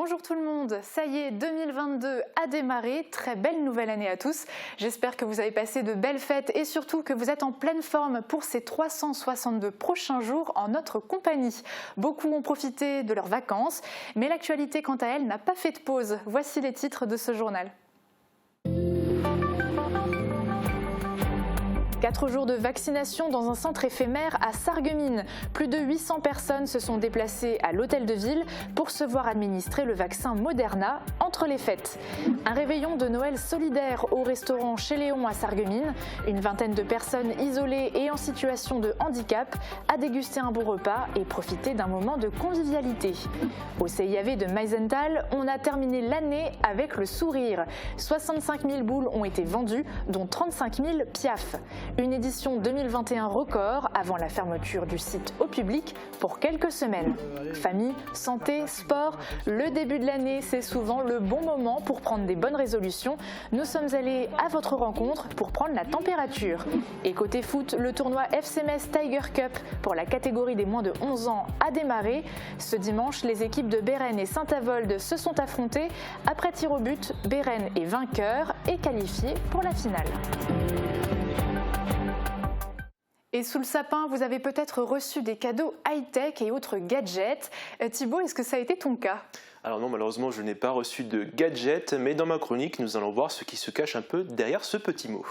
Bonjour tout le monde, ça y est, 2022 a démarré, très belle nouvelle année à tous. J'espère que vous avez passé de belles fêtes et surtout que vous êtes en pleine forme pour ces 362 prochains jours en notre compagnie. Beaucoup ont profité de leurs vacances, mais l'actualité quant à elle n'a pas fait de pause. Voici les titres de ce journal. 4 jours de vaccination dans un centre éphémère à Sarreguemines. Plus de 800 personnes se sont déplacées à l'hôtel de ville pour se voir administrer le vaccin Moderna entre les fêtes. Un réveillon de Noël solidaire au restaurant Chez Léon à Sarreguemines. Une vingtaine de personnes isolées et en situation de handicap a dégusté un bon repas et profité d'un moment de convivialité. Au CIAV de Meisenthal, on a terminé l'année avec le sourire. 65 000 boules ont été vendues, dont 35 000 piaf. Une édition 2021 record avant la fermeture du site au public pour quelques semaines. Famille, santé, sport, le début de l'année, c'est souvent le bon moment pour prendre des bonnes résolutions. Nous sommes allés à votre rencontre pour prendre la température. Et côté foot, le tournoi FC Metz Tiger Cup pour la catégorie des moins de 11 ans a démarré. Ce dimanche, les équipes de Beren et Saint-Avold se sont affrontées. Après tir au but, Beren est vainqueur et qualifié pour la finale. Et sous le sapin, vous avez peut-être reçu des cadeaux high-tech et autres gadgets. Thibaut, est-ce que ça a été ton cas ? Alors non, malheureusement, je n'ai pas reçu de gadgets, mais dans ma chronique, nous allons voir ce qui se cache un peu derrière ce petit mot.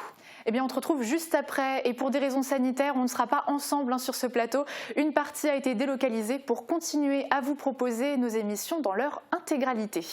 Eh bien, on te retrouve juste après et pour des raisons sanitaires, on ne sera pas ensemble sur ce plateau. Une partie a été délocalisée pour continuer à vous proposer nos émissions dans leur intégralité.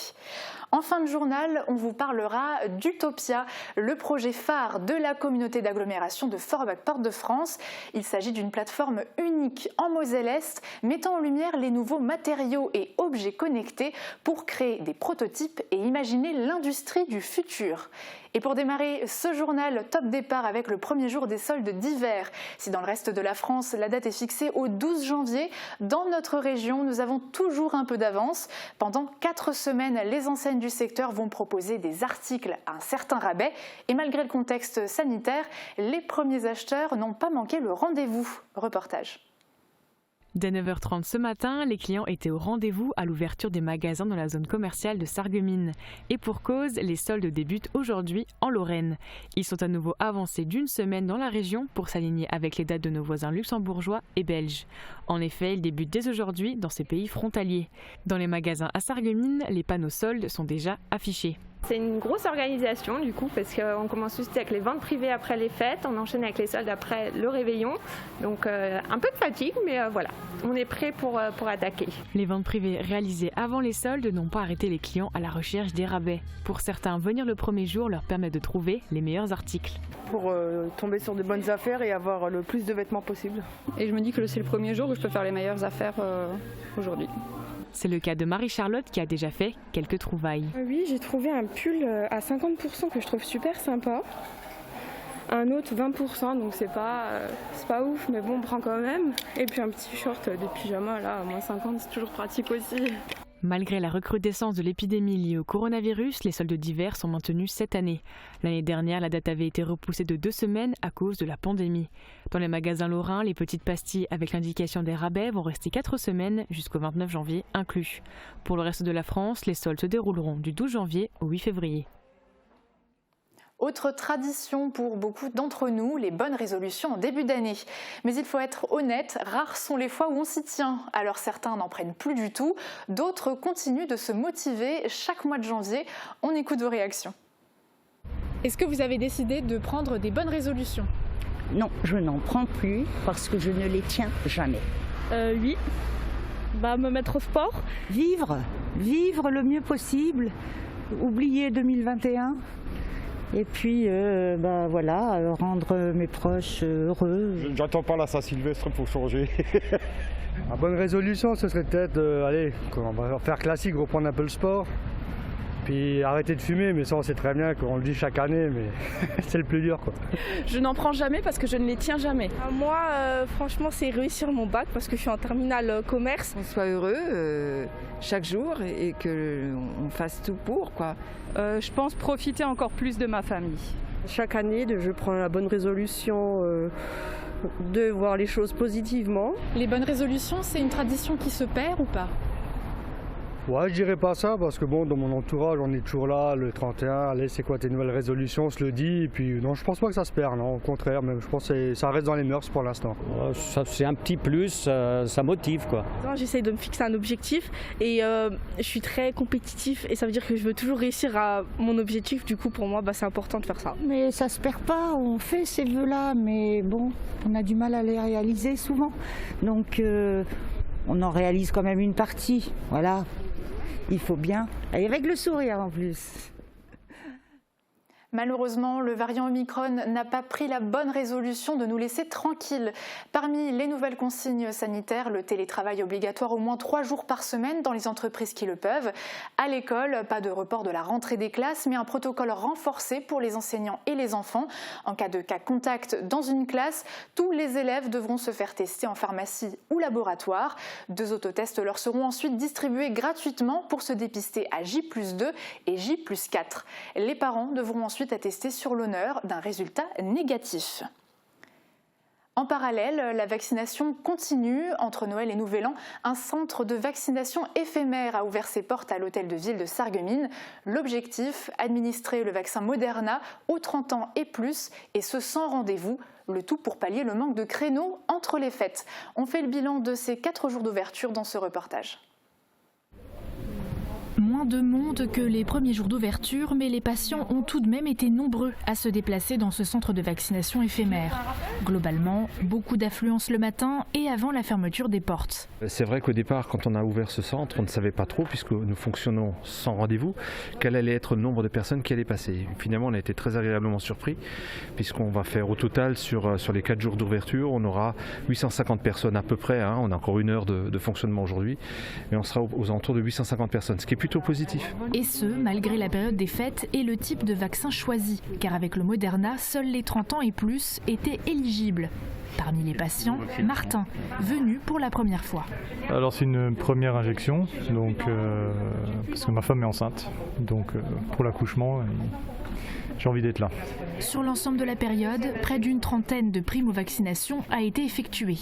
En fin de journal, on vous parlera d'Utopia, le projet phare de la communauté d'agglomération de Forbach-Porte-de-France. Il s'agit d'une plateforme unique en Moselle-Est, mettant en lumière les nouveaux matériaux et objets connectés pour créer des prototypes et imaginer l'industrie du futur. Et pour démarrer ce journal, top départ avec le premier jour des soldes d'hiver. Si dans le reste de la France, la date est fixée au 12 janvier, dans notre région, nous avons toujours un peu d'avance. Pendant 4 semaines, les enseignes du secteur vont proposer des articles à un certain rabais. Et malgré le contexte sanitaire, les premiers acheteurs n'ont pas manqué le rendez-vous. Reportage. Dès 9h30 ce matin, les clients étaient au rendez-vous à l'ouverture des magasins dans la zone commerciale de Sarreguemines. Et pour cause, les soldes débutent aujourd'hui en Lorraine. Ils sont à nouveau avancés d'une semaine dans la région pour s'aligner avec les dates de nos voisins luxembourgeois et belges. En effet, ils débutent dès aujourd'hui dans ces pays frontaliers. Dans les magasins à Sarreguemines, les panneaux soldes sont déjà affichés. C'est une grosse organisation du coup parce qu'on commence juste avec les ventes privées après les fêtes, on enchaîne avec les soldes après le réveillon, donc un peu de fatigue mais voilà, on est prêt pour attaquer. Les ventes privées réalisées avant les soldes n'ont pas arrêté les clients à la recherche des rabais. Pour certains, venir le premier jour leur permet de trouver les meilleurs articles. Pour tomber sur de bonnes affaires et avoir le plus de vêtements possible. Et je me dis que c'est le premier jour où je peux faire les meilleures affaires aujourd'hui. C'est le cas de Marie-Charlotte qui a déjà fait quelques trouvailles. Oui, j'ai trouvé un pull à 50% que je trouve super sympa. Un autre 20%, donc c'est pas ouf, mais bon, on prend quand même. Et puis un petit short de pyjama, là, à moins 50, c'est toujours pratique aussi. Malgré la recrudescence de l'épidémie liée au coronavirus, les soldes d'hiver sont maintenus cette année. L'année dernière, la date avait été repoussée de 2 semaines à cause de la pandémie. Dans les magasins lorrains, les petites pastilles avec l'indication des rabais vont rester 4 semaines jusqu'au 29 janvier inclus. Pour le reste de la France, les soldes se dérouleront du 12 janvier au 8 février. Autre tradition pour beaucoup d'entre nous, les bonnes résolutions en début d'année. Mais il faut être honnête, rares sont les fois où on s'y tient. Alors certains n'en prennent plus du tout, d'autres continuent de se motiver chaque mois de janvier. On écoute vos réactions. Est-ce que vous avez décidé de prendre des bonnes résolutions ? Non, je n'en prends plus parce que je ne les tiens jamais. Oui, me mettre au sport. Vivre le mieux possible, oublier 2021. Et puis, rendre mes proches heureux. J'attends pas la Saint-Sylvestre pour changer. La bonne résolution, ce serait peut-être, on va faire classique, reprendre un peu le sport. Puis arrêter de fumer, mais ça on sait très bien qu'on le dit chaque année, mais c'est le plus dur, quoi. Je n'en prends jamais parce que je ne les tiens jamais. Moi, franchement, c'est réussir mon bac parce que je suis en terminale commerce. Qu'on soit heureux chaque jour et qu'on fasse tout pour, quoi. Je pense profiter encore plus de ma famille. Chaque année, je prends la bonne résolution de voir les choses positivement. Les bonnes résolutions, c'est une tradition qui se perd ou pas ? Ouais, je dirais pas ça parce que bon, dans mon entourage, on est toujours là le 31. Allez, c'est quoi tes nouvelles résolutions? On se le dit. Et puis non, je pense pas que ça se perd, non. Au contraire, même je pense que ça reste dans les mœurs pour l'instant. Ça, c'est un petit plus, ça motive quoi. J'essaye de me fixer un objectif et je suis très compétitif et ça veut dire que je veux toujours réussir à mon objectif. Du coup, pour moi, c'est important de faire ça. Mais ça se perd pas, on fait ces vœux-là, mais bon, on a du mal à les réaliser souvent. Donc, on en réalise quand même une partie, voilà. Il faut bien, et avec le sourire en plus. Malheureusement, le variant Omicron n'a pas pris la bonne résolution de nous laisser tranquilles. Parmi les nouvelles consignes sanitaires, le télétravail obligatoire au moins 3 jours par semaine dans les entreprises qui le peuvent. À l'école, pas de report de la rentrée des classes, mais un protocole renforcé pour les enseignants et les enfants. En cas de cas contact dans une classe, tous les élèves devront se faire tester en pharmacie ou laboratoire. 2 autotests leur seront ensuite distribués gratuitement pour se dépister à J+2 et J+4. Les parents devront ensuite attester sur l'honneur d'un résultat négatif. En parallèle, la vaccination continue. Entre Noël et Nouvel An, un centre de vaccination éphémère a ouvert ses portes à l'hôtel de ville de Sarreguemines. L'objectif, administrer le vaccin Moderna aux 30 ans et plus, et ce sans rendez-vous. Le tout pour pallier le manque de créneaux entre les fêtes. On fait le bilan de ces 4 jours d'ouverture dans ce reportage. Moins de monde que les premiers jours d'ouverture, mais les patients ont tout de même été nombreux à se déplacer dans ce centre de vaccination éphémère. Globalement, beaucoup d'affluence le matin et avant la fermeture des portes. C'est vrai qu'au départ, quand on a ouvert ce centre, on ne savait pas trop, puisque nous fonctionnons sans rendez-vous, quel allait être le nombre de personnes qui allaient passer. Finalement, on a été très agréablement surpris, puisqu'on va faire au total, sur les 4 jours d'ouverture, on aura 850 personnes à peu près. On a encore 1 heure de fonctionnement aujourd'hui, mais on sera aux alentours de 850 personnes, ce qui est plutôt positif. Et ce, malgré la période des fêtes et le type de vaccin choisi, car avec le Moderna, seuls les 30 ans et plus étaient éligibles. Parmi les patients, Martin, venu pour la première fois. Alors c'est une première injection, donc, parce que ma femme est enceinte, donc pour l'accouchement, j'ai envie d'être là. Sur l'ensemble de la période, près d'une trentaine de primo-vaccinations a été effectuée.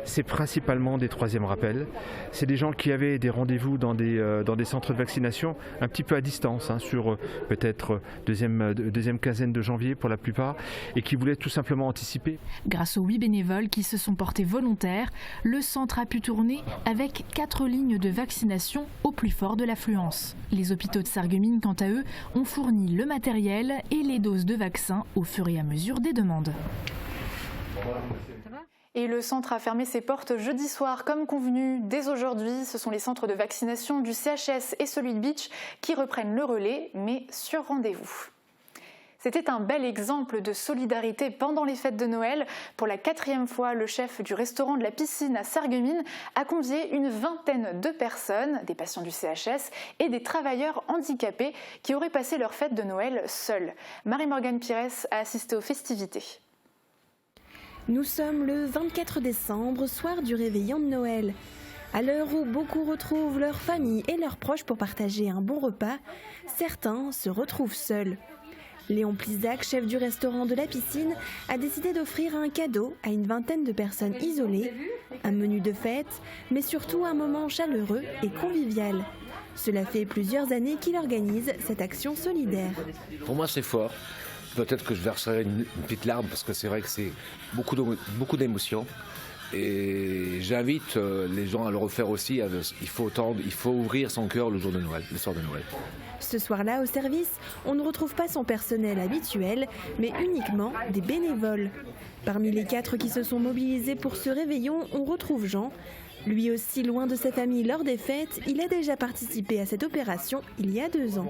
C'est principalement des 3e rappels. C'est des gens qui avaient des rendez-vous dans des centres de vaccination un petit peu à distance, sur peut-être deuxième quinzaine de janvier pour la plupart, et qui voulaient tout simplement anticiper. Grâce aux 8 bénévoles qui se sont portés volontaires, le centre a pu tourner avec 4 lignes de vaccination au plus fort de l'affluence. Les hôpitaux de Sarreguemines, quant à eux, ont fourni le matériel et les doses de vaccins au fur et à mesure des demandes. Et le centre a fermé ses portes jeudi soir comme convenu. Dès aujourd'hui, ce sont les centres de vaccination du CHS et celui de Beach qui reprennent le relais, mais sur rendez-vous. C'était un bel exemple de solidarité pendant les fêtes de Noël. Pour la 4e fois, le chef du restaurant de la piscine à Sarreguemines a convié une vingtaine de personnes, des patients du CHS et des travailleurs handicapés qui auraient passé leur fête de Noël seuls. Marie-Morgane Pires a assisté aux festivités. Nous sommes le 24 décembre, soir du réveillon de Noël. À l'heure où beaucoup retrouvent leur famille et leurs proches pour partager un bon repas, certains se retrouvent seuls. Léon Plizac, chef du restaurant de la piscine, a décidé d'offrir un cadeau à une vingtaine de personnes isolées, un menu de fête, mais surtout un moment chaleureux et convivial. Cela fait plusieurs années qu'il organise cette action solidaire. Pour moi, c'est fort. Peut-être que je verserai une petite larme parce que c'est vrai que c'est beaucoup d'émotions. Et j'invite les gens à le refaire aussi. Il faut ouvrir son cœur le jour de Noël, le soir de Noël. Ce soir-là, au service, on ne retrouve pas son personnel habituel, mais uniquement des bénévoles. Parmi les 4 qui se sont mobilisés pour ce réveillon, on retrouve Jean. Lui aussi, loin de sa famille lors des fêtes, il a déjà participé à cette opération il y a 2 ans.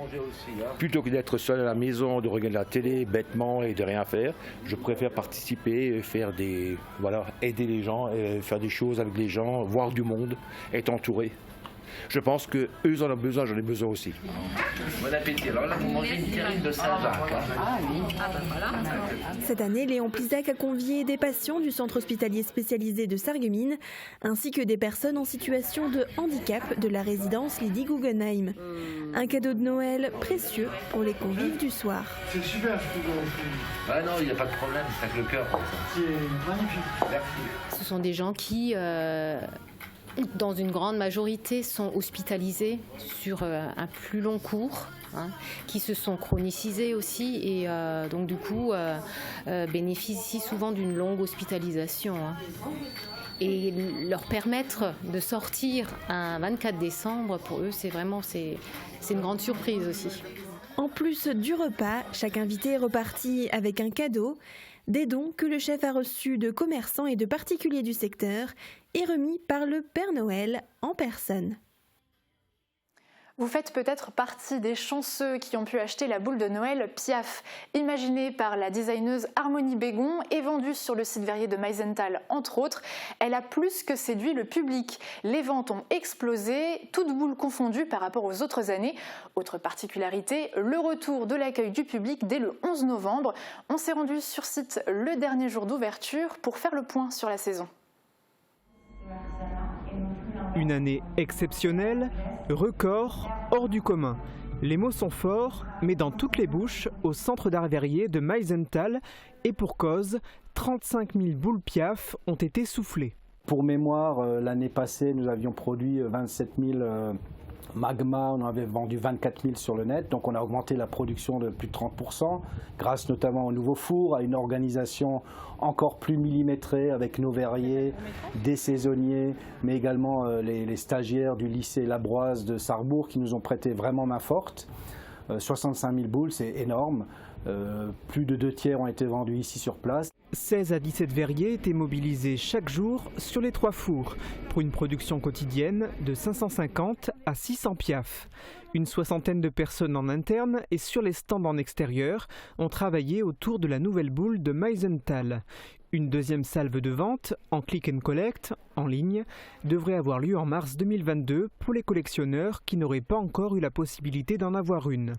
Plutôt que d'être seul à la maison, de regarder la télé bêtement et de rien faire, je préfère participer, aider les gens, faire des choses avec les gens, voir du monde, être entouré. Je pense qu'eux en ont besoin, j'en ai besoin aussi. Bon appétit. Alors là, vous mangez une terrine de Saint-Jacques. Ah oui. Cette année, Léon Plizac a convié des patients du centre hospitalier spécialisé de Sarreguemines, ainsi que des personnes en situation de handicap de la résidence Lydie Guggenheim. Un cadeau de Noël précieux pour les convives du soir. C'est super, je trouve. Ah non, il n'y a pas de problème, c'est avec le cœur. C'est magnifique. Merci. Ce sont des gens qui dans une grande majorité, sont hospitalisés sur un plus long cours, qui se sont chronicisés aussi et donc du coup bénéficient souvent d'une longue hospitalisation. Et leur permettre de sortir un 24 décembre, pour eux, c'est une grande surprise aussi. En plus du repas, chaque invité est reparti avec un cadeau. Des dons que le chef a reçus de commerçants et de particuliers du secteur et remis par le Père Noël en personne. Vous faites peut-être partie des chanceux qui ont pu acheter la boule de Noël Piaf. Imaginée par la designeuse Harmonie Bégon et vendue sur le site verrier de Meisenthal entre autres, elle a plus que séduit le public. Les ventes ont explosé, toutes boules confondues par rapport aux autres années. Autre particularité, le retour de l'accueil du public dès le 11 novembre. On s'est rendu sur site le dernier jour d'ouverture pour faire le point sur la saison. Une année exceptionnelle, record, hors du commun. Les mots sont forts, mais dans toutes les bouches, au centre d'art verrier de Meisenthal, et pour cause, 35 000 boules Piaf ont été soufflées. Pour mémoire, l'année passée, nous avions produit 27 000 Magma, on en avait vendu 24 000 sur le net, donc on a augmenté la production de plus de 30%, grâce notamment au nouveau four, à une organisation encore plus millimétrée avec nos verriers, des saisonniers, mais également les stagiaires du lycée Labroise de Sarrebourg qui nous ont prêté vraiment main forte. 65 000 boules, c'est énorme. Plus de 2/3 ont été vendus ici sur place. 16 à 17 verriers étaient mobilisés chaque jour sur les 3 fours pour une production quotidienne de 550 à 600 Piaf. Une soixantaine de personnes en interne et sur les stands en extérieur ont travaillé autour de la nouvelle boule de Meisenthal. Une deuxième salve de vente, en click and collect, en ligne, devrait avoir lieu en mars 2022 pour les collectionneurs qui n'auraient pas encore eu la possibilité d'en avoir une.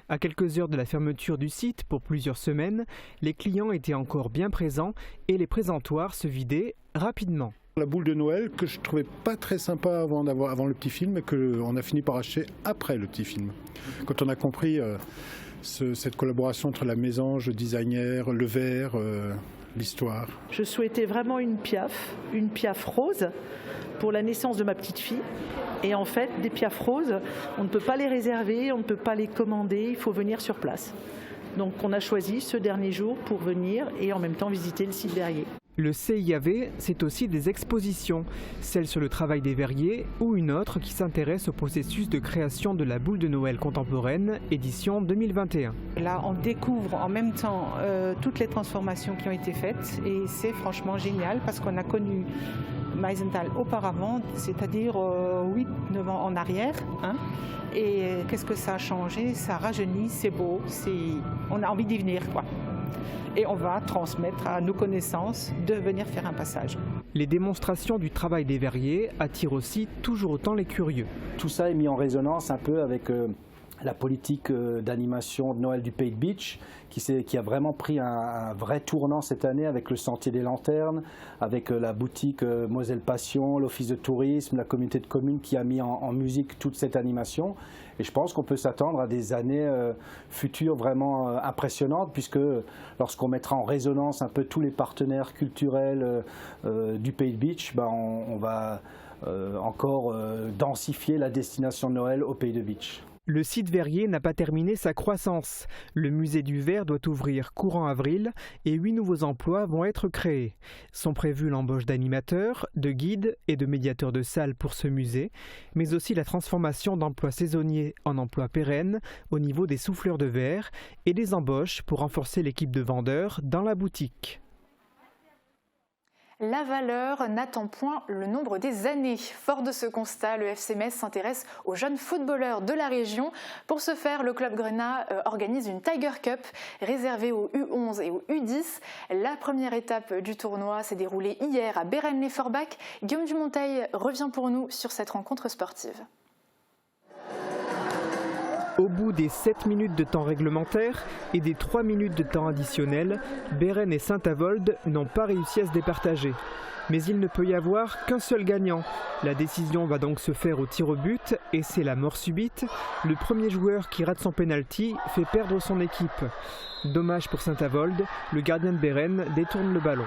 À quelques heures de la fermeture du site pour plusieurs semaines, les clients étaient encore bien présents et les présentoirs se vidaient rapidement. La boule de Noël que je trouvais pas très sympa avant le petit film et qu'on a fini par acheter après le petit film. Quand on a compris cette collaboration entre la mésange, le designer, le verre, l'histoire. Je souhaitais vraiment une Piaf rose pour la naissance de ma petite fille. Et en fait, des Piaf roses, on ne peut pas les réserver, on ne peut pas les commander, il faut venir sur place. Donc on a choisi ce dernier jour pour venir et en même temps visiter le site verrier. Le CIAV, c'est aussi des expositions, celle sur le travail des verriers ou une autre qui s'intéresse au processus de création de la boule de Noël contemporaine, édition 2021. Là, on découvre en même temps toutes les transformations qui ont été faites et c'est franchement génial parce qu'on a connu Meisenthal auparavant, c'est-à-dire 8-9 ans en arrière. Et qu'est-ce que ça a changé? Ça rajeunit, c'est beau, on a envie d'y venir, quoi. Et on va transmettre à nos connaissances de venir faire un passage. Les démonstrations du travail des verriers attirent aussi toujours autant les curieux. Tout ça est mis en résonance un peu avec la politique d'animation de Noël du Pays de Bitche qui a vraiment pris un vrai tournant cette année avec le Sentier des Lanternes, avec la boutique Moselle Passion, l'Office de tourisme, la communauté de communes qui a mis en musique toute cette animation. Et je pense qu'on peut s'attendre à des années futures vraiment impressionnantes puisque lorsqu'on mettra en résonance un peu tous les partenaires culturels du Pays de Bitche, on va encore densifier la destination de Noël au Pays de Bitche. Le site verrier n'a pas terminé sa croissance. Le musée du verre doit ouvrir courant avril et 8 nouveaux emplois vont être créés. Sont prévus l'embauche d'animateurs, de guides et de médiateurs de salles pour ce musée, mais aussi la transformation d'emplois saisonniers en emplois pérennes au niveau des souffleurs de verre et des embauches pour renforcer l'équipe de vendeurs dans la boutique. La valeur n'attend point le nombre des années. Fort de ce constat, le FC Metz s'intéresse aux jeunes footballeurs de la région. Pour ce faire, le club grenat organise une Tiger Cup réservée aux U11 et aux U10. La première étape du tournoi s'est déroulée hier à Bérennes-les-Forbach. Guillaume Dumonteil revient pour nous sur cette rencontre sportive. Au bout des 7 minutes de temps réglementaire et des 3 minutes de temps additionnel, Bérennes et Saint-Avold n'ont pas réussi à se départager. Mais il ne peut y avoir qu'un seul gagnant. La décision va donc se faire au tir au but et c'est la mort subite. Le premier joueur qui rate son pénalty fait perdre son équipe. Dommage pour Saint-Avold, le gardien de Bérennes détourne le ballon.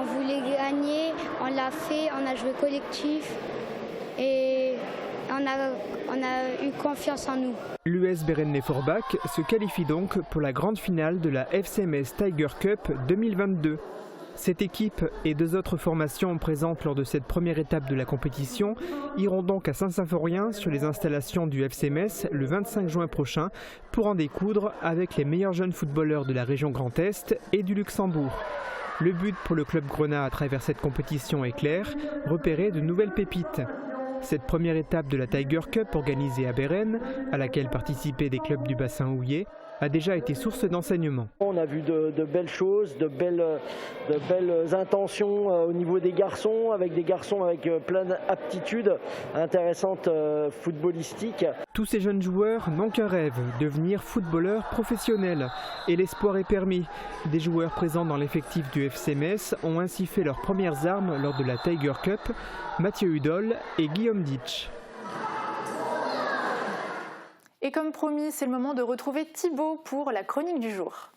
on voulait gagner, on l'a fait, on a joué collectif et on a eu confiance en nous. L'US Bérennay-Forbach se qualifie donc pour la grande finale de la FCMS Tiger Cup 2022. Cette équipe et 2 autres formations présentes lors de cette première étape de la compétition iront donc à Saint-Symphorien sur les installations du FCMS le 25 juin prochain pour en découdre avec les meilleurs jeunes footballeurs de la région Grand Est et du Luxembourg. Le but pour le club grenat à travers cette compétition est clair, repérer de nouvelles pépites. Cette première étape de la Tiger Cup organisée à Bérennes, à laquelle participaient des clubs du bassin houillé, a déjà été source d'enseignement. On a vu de belles choses, de belles intentions au niveau des garçons avec plein d'aptitudes intéressantes footballistiques. Tous ces jeunes joueurs n'ont qu'un rêve, devenir footballeurs professionnels. Et l'espoir est permis. Des joueurs présents dans l'effectif du FCMS ont ainsi fait leurs premières armes lors de la Tiger Cup, Mathieu Hudol et Guillaume Ditch. Et comme promis, c'est le moment de retrouver Thibaut pour la chronique du jour.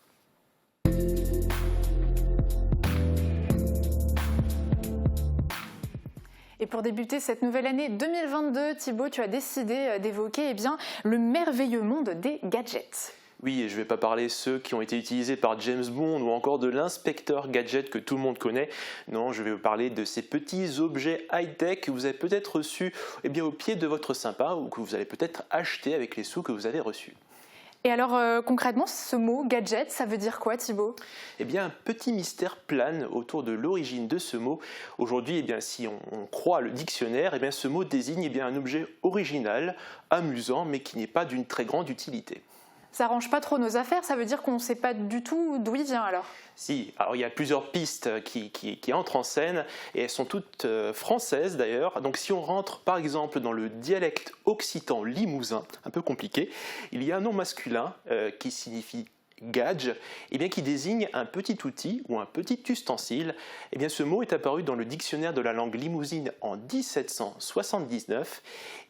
Et pour débuter cette nouvelle année 2022, Thibaut, tu as décidé d'évoquer le merveilleux monde des gadgets. Oui, et je ne vais pas parler ceux qui ont été utilisés par James Bond ou encore de l'inspecteur gadget que tout le monde connaît. Non, je vais vous parler de ces petits objets high-tech que vous avez peut-être reçus au pied de votre sympa ou que vous allez peut-être acheter avec les sous que vous avez reçus. Et alors concrètement, ce mot gadget, ça veut dire quoi, Thibaut ? Un petit mystère plane autour de l'origine de ce mot. Aujourd'hui, si on croit le dictionnaire, ce mot désigne un objet original, amusant, mais qui n'est pas d'une très grande utilité. Ça arrange pas trop nos affaires, ça veut dire qu'on ne sait pas du tout d'où il vient alors ? Si, alors il y a plusieurs pistes qui entrent en scène et elles sont toutes françaises d'ailleurs. Donc si on rentre par exemple dans le dialecte occitan limousin, un peu compliqué, il y a un nom masculin qui signifie gadge, qui désigne un petit outil ou un petit ustensile. Ce mot est apparu dans le dictionnaire de la langue limousine en 1779.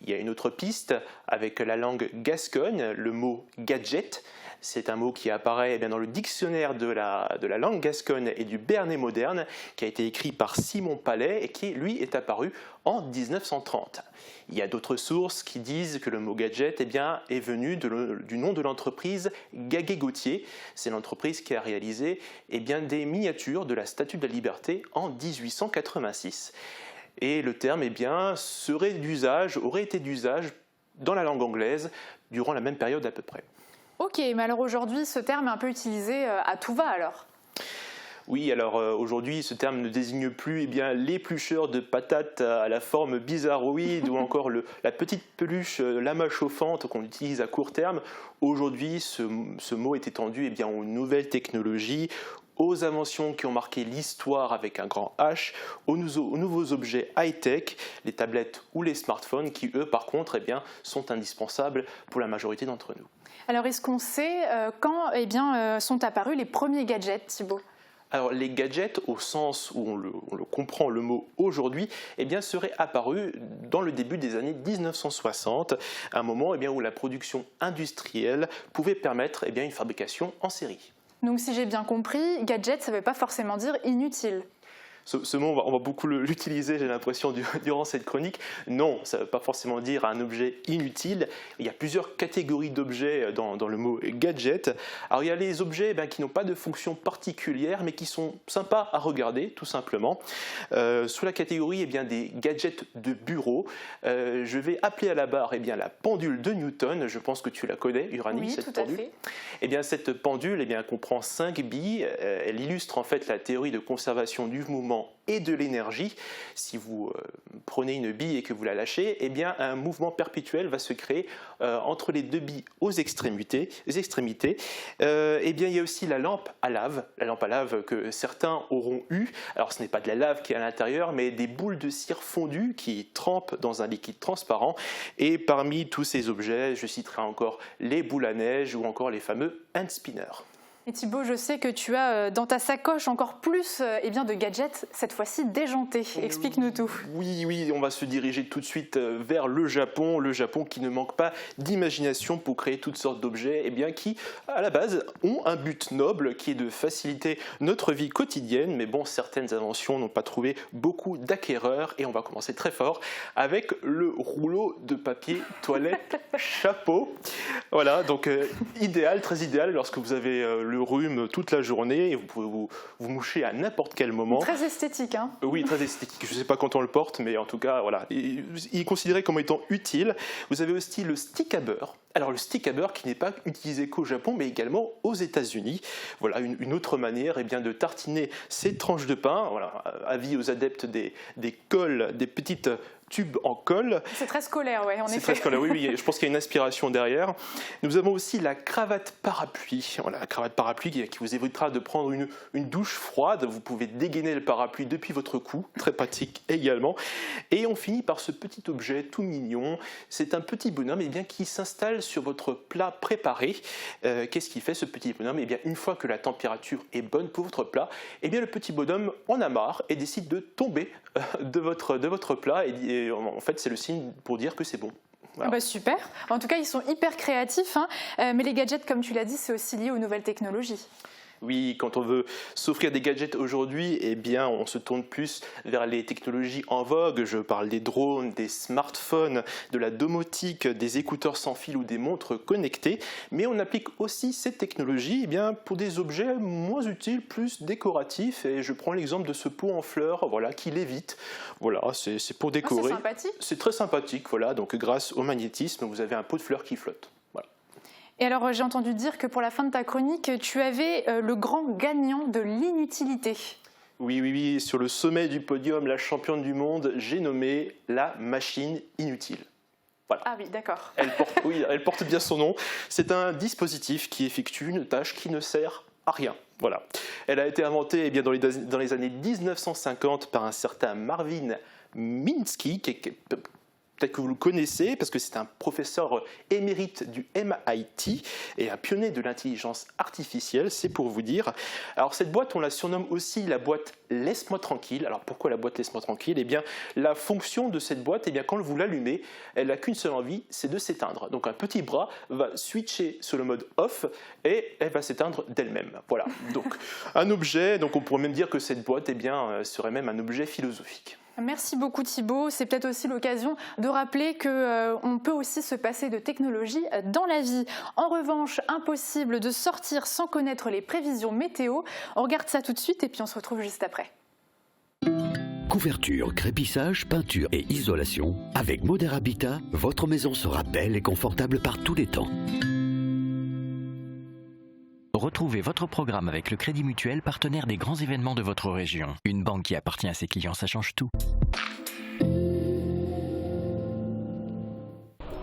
Il y a une autre piste avec la langue gascogne, le mot gadget. C'est un mot qui apparaît dans le dictionnaire de la langue gascogne et du Béarnais moderne, qui a été écrit par Simon Palais et qui, lui, est apparu en 1930. Il y a d'autres sources qui disent que le mot gadget est venu du nom de l'entreprise Gaguet-Gauthier. C'est l'entreprise qui a réalisé des miniatures de la Statue de la Liberté en 1886. Et le terme aurait été d'usage dans la langue anglaise durant la même période à peu près. Ok, mais alors aujourd'hui, ce terme est un peu utilisé à tout va alors ? Oui, alors aujourd'hui, ce terme ne désigne plus l'éplucheur de patates à la forme bizarroïde ou encore la petite peluche lama chauffante qu'on utilise à court terme. Aujourd'hui, ce mot est étendu aux nouvelles technologies, aux inventions qui ont marqué l'histoire avec un grand H, aux nouveaux objets high-tech, les tablettes ou les smartphones qui, eux, par contre, sont indispensables pour la majorité d'entre nous. Alors, est-ce qu'on sait quand sont apparus les premiers gadgets, Thibaut ? Alors les gadgets, au sens où on le comprend le mot aujourd'hui, seraient apparus dans le début des années 1960, un moment où la production industrielle pouvait permettre une fabrication en série. Donc si j'ai bien compris, gadget, ça ne veut pas forcément dire inutile. Ce mot, on va beaucoup l'utiliser, j'ai l'impression, durant cette chronique. Non, ça ne veut pas forcément dire un objet inutile. Il y a plusieurs catégories d'objets dans le mot gadget. Alors, il y a les objets qui n'ont pas de fonction particulière, mais qui sont sympas à regarder, tout simplement. Sous la catégorie des gadgets de bureau, je vais appeler à la barre la pendule de Newton. Je pense que tu la connais, Uranie, oui, cette tout pendule. À fait. Cette pendule comprend 5 billes. Elle illustre en fait la théorie de conservation du mouvement et de l'énergie. Si vous prenez une bille et que vous la lâchez, un mouvement perpétuel va se créer entre les deux billes aux extrémités. Il y a aussi la lampe à lave que certains auront eu. Alors ce n'est pas de la lave qui est à l'intérieur, mais des boules de cire fondues qui trempent dans un liquide transparent. Et parmi tous ces objets, je citerai encore les boules à neige ou encore les fameux hand spinners. Et Thibaut, je sais que tu as dans ta sacoche encore plus de gadgets, cette fois-ci déjantés. Explique-nous tout. Oui, on va se diriger tout de suite vers le Japon qui ne manque pas d'imagination pour créer toutes sortes d'objets qui, à la base, ont un but noble qui est de faciliter notre vie quotidienne. Mais bon, certaines inventions n'ont pas trouvé beaucoup d'acquéreurs et on va commencer très fort avec le rouleau de papier toilette chapeau. Voilà, donc idéal, très idéal lorsque vous avez le rhume toute la journée et vous pouvez vous moucher à n'importe quel moment. Très esthétique, hein ? Oui, très esthétique. Je ne sais pas quand on le porte, mais en tout cas, voilà. Il est considéré comme étant utile. Vous avez aussi le stick à beurre. Alors le stick à beurre qui n'est pas utilisé qu'au Japon, mais également aux États-Unis. Voilà une autre manière de tartiner ces tranches de pain. Voilà, avis aux adeptes des cols, des petites tubes en colle. C'est très scolaire, ouais, en effet. C'est très scolaire, oui, je pense qu'il y a une inspiration derrière. Nous avons aussi la cravate parapluie. Voilà, la cravate parapluie qui vous évitera de prendre une douche froide. Vous pouvez dégainer le parapluie depuis votre cou, très pratique également. Et on finit par ce petit objet tout mignon. C'est un petit bonhomme qui s'installe sur votre plat préparé. Qu'est-ce qu'il fait ce petit bonhomme ? Une fois que la température est bonne pour votre plat, le petit bonhomme en a marre et décide de tomber de votre plat et en fait c'est le signe pour dire que c'est bon. Voilà. Super. En tout cas, ils sont hyper créatifs, mais les gadgets, comme tu l'as dit, c'est aussi lié aux nouvelles technologies. Oui, quand on veut s'offrir des gadgets aujourd'hui, on se tourne plus vers les technologies en vogue. Je parle des drones, des smartphones, de la domotique, des écouteurs sans fil ou des montres connectées. Mais on applique aussi ces technologies pour des objets moins utiles, plus décoratifs. Et je prends l'exemple de ce pot en fleurs qui lévite. Voilà, c'est pour décorer. C'est sympathique. C'est très sympathique. Voilà, donc grâce au magnétisme, vous avez un pot de fleurs qui flotte. Et alors, j'ai entendu dire que pour la fin de ta chronique, tu avais le grand gagnant de l'inutilité. Oui, sur le sommet du podium, la championne du monde, j'ai nommé la machine inutile. Voilà. Ah oui, d'accord. Elle porte bien son nom. C'est un dispositif qui effectue une tâche qui ne sert à rien. Voilà. Elle a été inventée dans les années 1950 par un certain Marvin Minsky, peut-être que vous le connaissez parce que c'est un professeur émérite du MIT et un pionnier de l'intelligence artificielle, c'est pour vous dire. Alors cette boîte, on la surnomme aussi la boîte Laisse-moi tranquille. Alors pourquoi la boîte Laisse-moi tranquille ? La fonction de cette boîte, quand vous l'allumez, elle n'a qu'une seule envie, c'est de s'éteindre. Donc un petit bras va switcher sur le mode off et elle va s'éteindre d'elle-même. Voilà, donc un objet, donc on pourrait même dire que cette boîte serait même un objet philosophique. Merci beaucoup Thibaut. C'est peut-être aussi l'occasion de rappeler qu'on peut aussi se passer de technologie dans la vie. En revanche, impossible de sortir sans connaître les prévisions météo. On regarde ça tout de suite et puis on se retrouve juste après. Couverture, crépissage, peinture et isolation. Avec Moder Habitat, votre maison sera belle et confortable par tous les temps. Retrouvez votre programme avec le Crédit Mutuel, partenaire des grands événements de votre région. Une banque qui appartient à ses clients, ça change tout.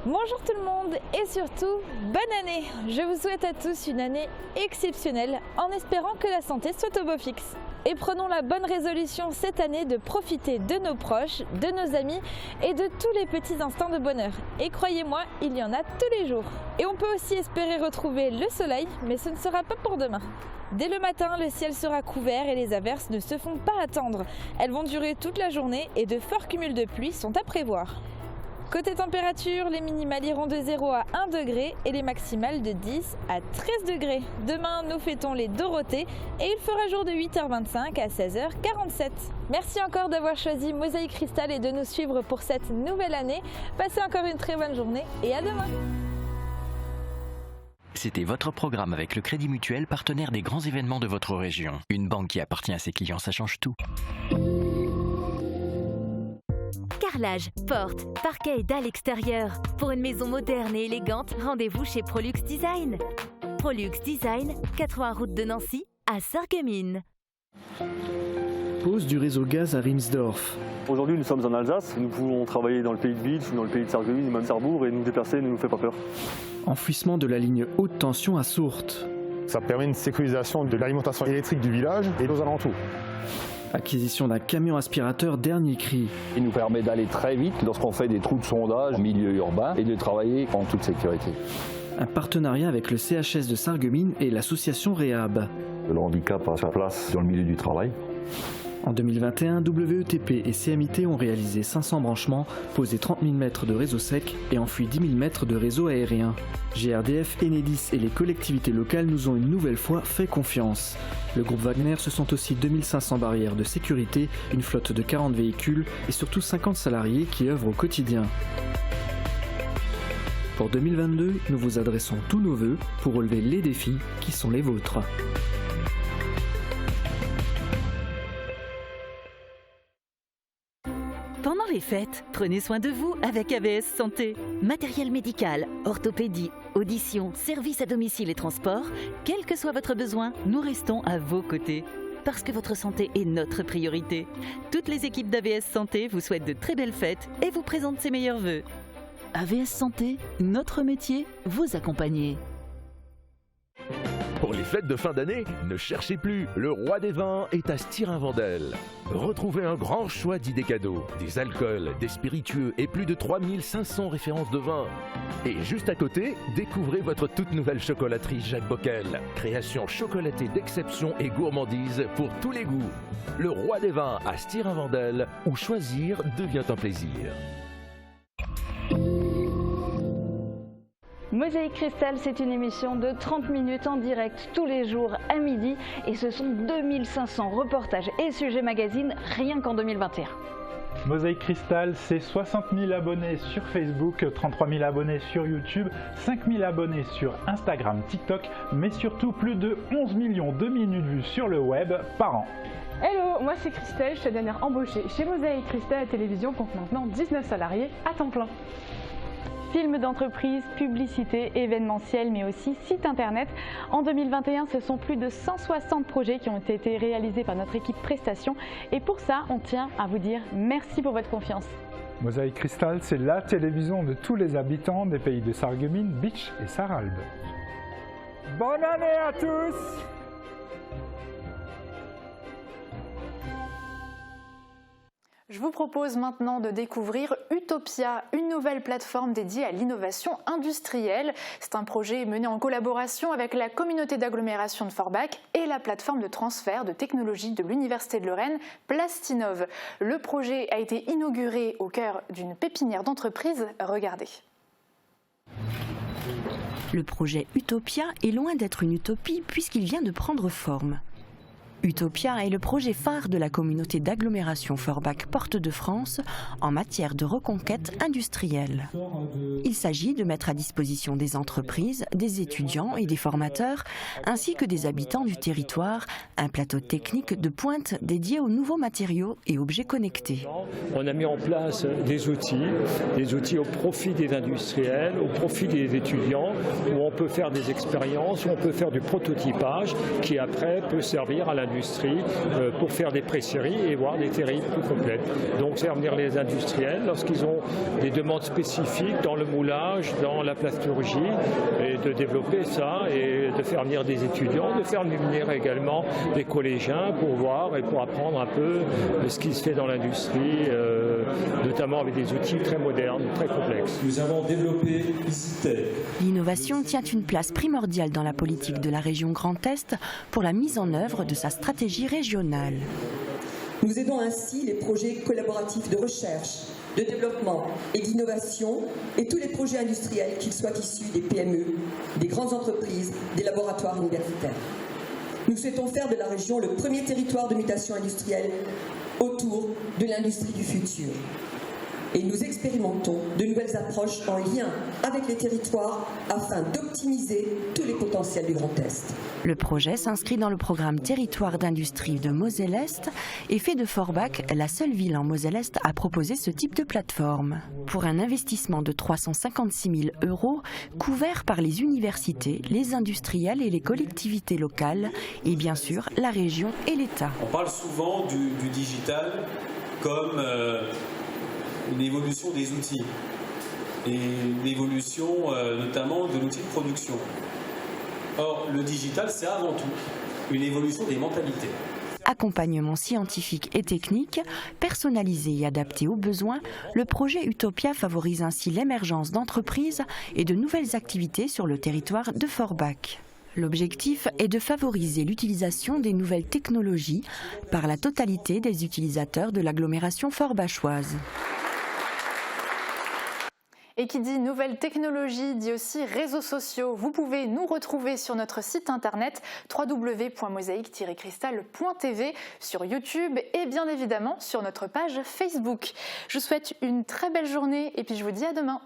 Bonjour tout le monde et surtout, bonne année! Je vous souhaite à tous une année exceptionnelle en espérant que la santé soit au beau fixe. Et prenons la bonne résolution cette année de profiter de nos proches, de nos amis et de tous les petits instants de bonheur. Et croyez-moi, il y en a tous les jours. Et on peut aussi espérer retrouver le soleil, mais ce ne sera pas pour demain. Dès le matin, le ciel sera couvert et les averses ne se font pas attendre. Elles vont durer toute la journée et de forts cumuls de pluie sont à prévoir. Côté température, les minimales iront de 0 à 1 degré et les maximales de 10 à 13 degrés. Demain, nous fêtons les Dorothées et il fera jour de 8h25 à 16h47. Merci encore d'avoir choisi Mosaïque Cristal et de nous suivre pour cette nouvelle année. Passez encore une très bonne journée et à demain. C'était votre programme avec le Crédit Mutuel, partenaire des grands événements de votre région. Une banque qui appartient à ses clients, ça change tout. Carrelage, porte, parquet et dalles extérieures. Pour une maison moderne et élégante, rendez-vous chez Prolux Design. Prolux Design, 80 route de Nancy, à Sarreguemines. Pose du réseau gaz à Rimsdorf. Aujourd'hui, nous sommes en Alsace. Nous pouvons travailler dans le pays de Bitche, dans le pays de Sarreguemines, même Sarrebourg, et nous déplacer ne nous fait pas peur. Enfouissement de la ligne haute tension à Sourtes. Ça permet une sécurisation de l'alimentation électrique du village et aux alentours. Acquisition d'un camion aspirateur dernier cri. Il nous permet d'aller très vite lorsqu'on fait des trous de sondage en milieu urbain et de travailler en toute sécurité. un partenariat avec le CHS de Sarreguemines et l'association Réhab. Le handicap a sa place dans le milieu du travail. En 2021, WETP et CMIT ont réalisé 500 branchements, posé 30 000 mètres de réseau sec et enfui 10 000 mètres de réseau aérien. GRDF, Enedis et les collectivités locales nous ont une nouvelle fois fait confiance. Le groupe Wagner, ce sont aussi 2500 barrières de sécurité, une flotte de 40 véhicules et surtout 50 salariés qui œuvrent au quotidien. Pour 2022, nous vous adressons tous nos vœux pour relever les défis qui sont les vôtres. Pendant les fêtes, prenez soin de vous avec AVS Santé. Matériel médical, orthopédie, audition, service à domicile et transport, quel que soit votre besoin, nous restons à vos côtés. Parce que votre santé est notre priorité. Toutes les équipes d'AVS Santé vous souhaitent de très belles fêtes et vous présentent ses meilleurs vœux. AVS Santé, notre métier, vous accompagner. Pour les fêtes de fin d'année, ne cherchez plus, le roi des vins est à Styrin-Vendel. Retrouvez un grand choix d'idées cadeaux, des alcools, des spiritueux et plus de 3500 références de vins. Et juste à côté, découvrez votre toute nouvelle chocolaterie Jacques Bockel. Création chocolatée d'exception et gourmandise pour tous les goûts. Le roi des vins à Styrin-Vendel, où choisir devient un plaisir. Mosaïque Cristal, c'est une émission de 30 minutes en direct tous les jours à midi et ce sont 2500 reportages et sujets magazines rien qu'en 2021. Mosaïque Cristal, c'est 60 000 abonnés sur Facebook, 33 000 abonnés sur YouTube, 5 000 abonnés sur Instagram, TikTok, mais surtout plus de 11 millions de minutes vues sur le web par an. Hello, moi c'est Christelle, je suis la dernière embauchée chez Mosaïque Cristal. La télévision compte maintenant 19 salariés à temps plein. Films d'entreprise, publicité, événementiel, mais aussi site internet. En 2021, ce sont plus de 160 projets qui ont été réalisés par notre équipe Prestation. Et pour ça, on tient à vous dire merci pour votre confiance. Mosaïque Cristal, c'est la télévision de tous les habitants des pays de Sarreguemines, Bitche et Sarralbe. Bonne année à tous! Je vous propose maintenant de découvrir Utopia, une nouvelle plateforme dédiée à l'innovation industrielle. C'est un projet mené en collaboration avec la communauté d'agglomération de Forbach et la plateforme de transfert de technologie de l'Université de Lorraine, Plastinov. Le projet a été inauguré au cœur d'une pépinière d'entreprise. Regardez. Le projet Utopia est loin d'être une utopie puisqu'il vient de prendre forme. Utopia est le projet phare de la communauté d'agglomération Forbach Porte de France en matière de reconquête industrielle. Il s'agit de mettre à disposition des entreprises, des étudiants et des formateurs, ainsi que des habitants du territoire, un plateau technique de pointe dédié aux nouveaux matériaux et objets connectés. On a mis en place des outils au profit des industriels, au profit des étudiants, où on peut faire des expériences, où on peut faire du prototypage qui après peut servir à l'industrie pour faire des pré-séries et voir des séries plus complètes. Donc servir les industriels lorsqu'ils ont des demandes spécifiques dans le moulage, dans la plasturgie, et de développer ça et de faire venir des étudiants, de faire venir également des collégiens pour voir et pour apprendre un peu ce qui se fait dans l'industrie, notamment avec des outils très modernes, très complexes. Nous avons développé EasyTech. L'innovation tient une place primordiale dans la politique de la région Grand Est pour la mise en œuvre de sa stratégie régionale. Nous aidons ainsi les projets collaboratifs de recherche, de développement et d'innovation et tous les projets industriels, qu'ils soient issus des PME, des grandes entreprises, des laboratoires universitaires. Nous souhaitons faire de la région le premier territoire de mutation industrielle autour de l'industrie du futur. Et nous expérimentons de nouvelles approches en lien avec les territoires afin d'optimiser tous les potentiels du Grand Est. Le projet s'inscrit dans le programme Territoire d'industrie de Moselle-Est et fait de Forbach la seule ville en Moselle-Est à proposer ce type de plateforme. Pour un investissement de 356 000 € couvert par les universités, les industriels et les collectivités locales et bien sûr la région et l'État. On parle souvent du digital comme une évolution des outils et une évolution notamment de l'outil de production. Or, le digital, c'est avant tout une évolution des mentalités. À accompagnement scientifique et technique, personnalisé et adapté aux besoins, le projet Utopia favorise ainsi l'émergence d'entreprises et de nouvelles activités sur le territoire de Forbach. L'objectif est de favoriser l'utilisation des nouvelles technologies par la totalité des utilisateurs de l'agglomération forbachoise. Et qui dit nouvelles technologies dit aussi réseaux sociaux. Vous pouvez nous retrouver sur notre site internet www.mosaïque-cristal.tv, sur YouTube et bien évidemment sur notre page Facebook. Je vous souhaite une très belle journée et puis je vous dis à demain.